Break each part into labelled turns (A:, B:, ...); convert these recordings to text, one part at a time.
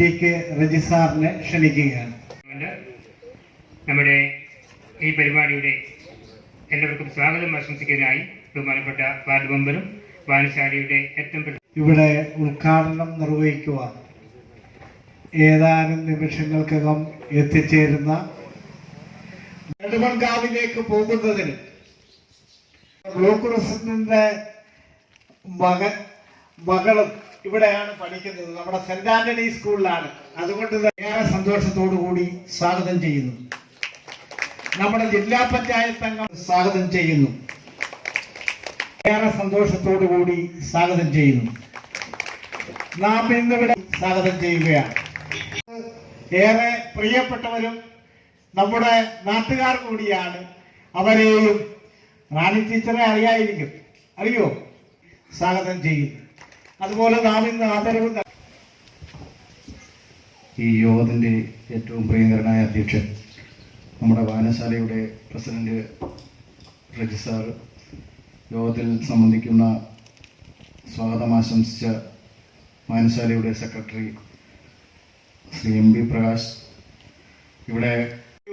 A: TK. Reji സാറിനെ ക്ഷണിക്കുകയാണ്.
B: നമ്മുടെ ഈ പരിപാടിയുടെ എല്ലാവർക്കും സ്വാഗതം ആശംസിക്കാനായി ബഹുമാനപ്പെട്ട വാർഡ് മെമ്പറും വായനശാലയുടെ ഏറ്റവും
A: ഇവിടെ ഉദ്ഘാടനം നിർവഹിക്കുവാൻ ഏതാനും നിമിഷങ്ങൾക്കകം എത്തിച്ചേരുന്ന നെടുമൺകാവിലേക്ക് പോകുന്നതിന് ബ്ലോക്ക് പ്രസിഡന്റിന്റെ മകളും ഇവിടെയാണ് പഠിക്കുന്നത്. നമ്മുടെ സെന്റ് ആന്റണി സ്കൂളിലാണ്. അതുകൊണ്ട് ഏറെ സന്തോഷത്തോടു കൂടി സ്വാഗതം ചെയ്യുന്നു. നമ്മുടെ ജില്ലാ പഞ്ചായത്ത് അംഗം സ്വാഗതം ചെയ്യുന്നു. ഏറെ സന്തോഷത്തോടു കൂടി സ്വാഗതം ചെയ്യുന്നു. നാം ഇന്നിവിടെ സ്വാഗതം ചെയ്യുകയാണ്. ഏറെ പ്രിയപ്പെട്ടവരും നമ്മുടെ നാട്ടുകാർ കൂടിയാണ്. അവരെയും റാണി ടീച്ചറെ അറിയോ? സ്വാഗതം ചെയ്യുന്നു. അതുപോലെ നാം ഇന്ന് ആദരവ്
C: ഈ യോഗത്തിൻ്റെ ഏറ്റവും പ്രിയങ്കരനായ അധ്യക്ഷൻ നമ്മുടെ വായനശാലയുടെ പ്രസിഡന്റ് റജി സാർ, യോഗത്തിൽ സംബന്ധിക്കുന്ന സ്വാഗതം ആശംസിച്ച വായനശാലയുടെ secretary Shri M B Prakash, ഇവിടെ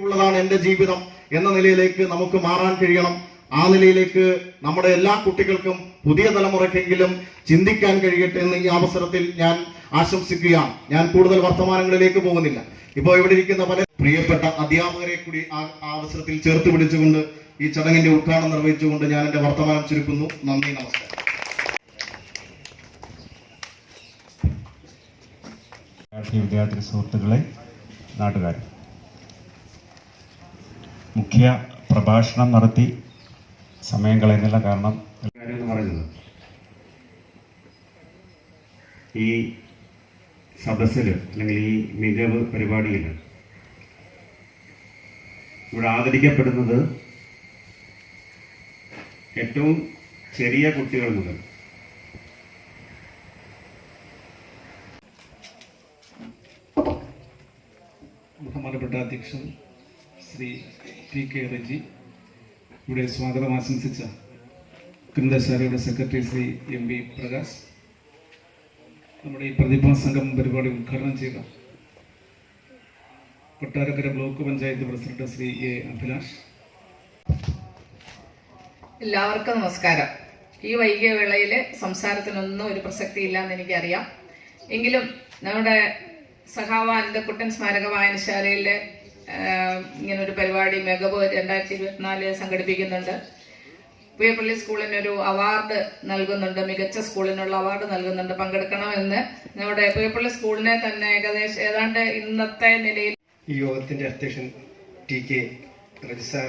C: ഉള്ളതാണ് എൻ്റെ ജീവിതം എന്ന നിലയിലേക്ക് നമുക്ക് മാറാൻ കഴിയണം. ആ നിലയിലേക്ക് നമ്മുടെ എല്ലാ കുട്ടികൾക്കും പുതിയ തലമുറയ്ക്കെങ്കിലും ചിന്തിക്കാൻ കഴിയട്ടെ എന്ന് ഈ അവസരത്തിൽ ഞാൻ ആശംസിക്കുകയാണ്. ഞാൻ കൂടുതൽ വർത്തമാനങ്ങളിലേക്ക് പോകുന്നില്ല. ഇപ്പോൾ ഇവിടെ ഇരിക്കുന്ന പല പ്രിയപ്പെട്ട അധ്യാപകരെ കൂടി ആ അവസരത്തിൽ ചേർത്ത് പിടിച്ചുകൊണ്ട് ഈ ചടങ്ങിന്റെ ഉദ്ഘാടനം നിർവഹിച്ചുകൊണ്ട് ഞാൻ എൻ്റെ വർത്തമാനം ചുരുക്കുന്നു. നന്ദി, നമസ്കാരം.
D: വിദ്യാർത്ഥി സുഹൃത്തുക്കളെ, നാട്ടുകാരെ, മുഖ്യ പ്രഭാഷണം നടത്തി സമയം കളയുന്നില്ല. കാരണം
C: എന്ന് പറയുന്നത് ഈ സദസ്സിൽ അല്ലെങ്കിൽ ഈ മികവ് പരിപാടിയിൽ ഇവിടെ ആദരിക്കപ്പെടുന്നത് ഏറ്റവും ചെറിയ കുട്ടികൾ മുതൽ
E: ബഹുമാനപ്പെട്ട അധ്യക്ഷൻ ശ്രീ ടി.കെ. റജി, ഇവിടെ സ്വാഗതം ആശംസിച്ച ഗ്രന്ഥശാലയുടെ secretary Shri M B Prakash, നമ്മുടെ ഈ പ്രതിഭാ സംഗമം പരിപാടി ഉദ്ഘാടനം ചെയ്ത Kottarakkara block panchayat president Shri A Abhilash,
F: എല്ലാവർക്കും നമസ്കാരം. ഈ വൈകിയ വേളയിൽ സംസാരത്തിനൊന്നും ഒരു പ്രസക്തിയില്ല എന്ന് എനിക്കറിയാം. എങ്കിലും നമ്മുടെ സഖാവ് അനന്തക്കുട്ടൻ സ്മാരക വായനശാലയിൽ ഇങ്ങനൊരു പരിപാടി മികവ് 2024 സംഘടിപ്പിക്കുന്നുണ്ട്. പുയപ്പള്ളി സ്കൂളിനൊരു അവാർഡ് നൽകുന്നുണ്ട്, മികച്ച സ്കൂളിനുള്ള അവാർഡ് നൽകുന്നുണ്ട്. പങ്കെടുക്കണമെന്ന് നമ്മുടെ പുയപ്പള്ളി സ്കൂളിനെ തന്നെ ഏതാണ്ട് ഇന്നത്തെ നിലയിൽ
G: ഈ യോഗത്തിന്റെ അധ്യക്ഷൻ ടി.കെ. റജി സാർ,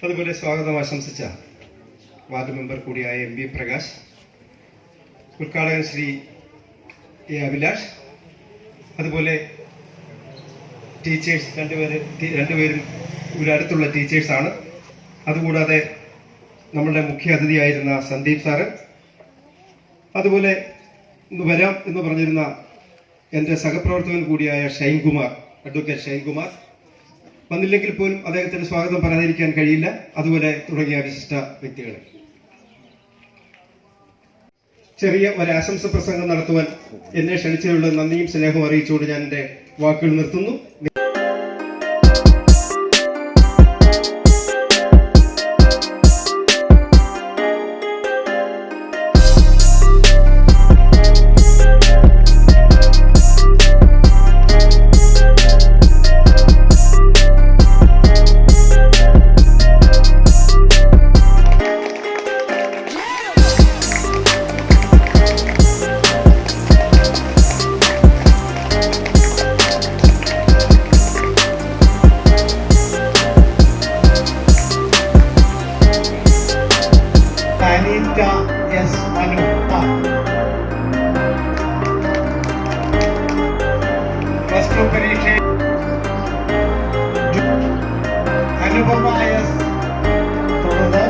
G: അതുപോലെ സ്വാഗതം ആശംസിച്ച വാർഡ് മെമ്പർ കൂടിയായ എം ബി പ്രകാശ്, ഉദ്ഘാടകൻ ശ്രീ എ അഭിലാഷ്, അതുപോലെ ടീച്ചേഴ്സ് രണ്ടുപേരും ഇവിടെ അടുത്തുള്ള ടീച്ചേഴ്സാണ്. അതുകൂടാതെ നമ്മളുടെ മുഖ്യ അതിഥിയായിരുന്ന സന്ദീപ് സാറ്, അതുപോലെ ഇന്ന് വരാം എന്ന് പറഞ്ഞിരുന്ന എൻ്റെ സഹപ്രവർത്തകൻ കൂടിയായ ഷൈൻകുമാർ, അഡ്വക്കേറ്റ് ഷൈൻകുമാർ വന്നില്ലെങ്കിൽ പോലും അദ്ദേഹത്തിന് സ്വാഗതം പറയാതിരിക്കാൻ കഴിയില്ല. അതുപോലെ തുടങ്ങിയ വിശിഷ്ട വ്യക്തികളെ ചെറിയ ഒരു ആശംസ പ്രസംഗം നടത്തുവാൻ എന്നെ ക്ഷണിച്ചതിലുള്ള നന്ദിയും സ്നേഹവും അറിയിച്ചുകൊണ്ട് ഞാൻ എൻ്റെ വാക്കുകൾ നിർത്തുന്നു.
A: പരീക്ഷ അനുപമായ തുടർന്ന്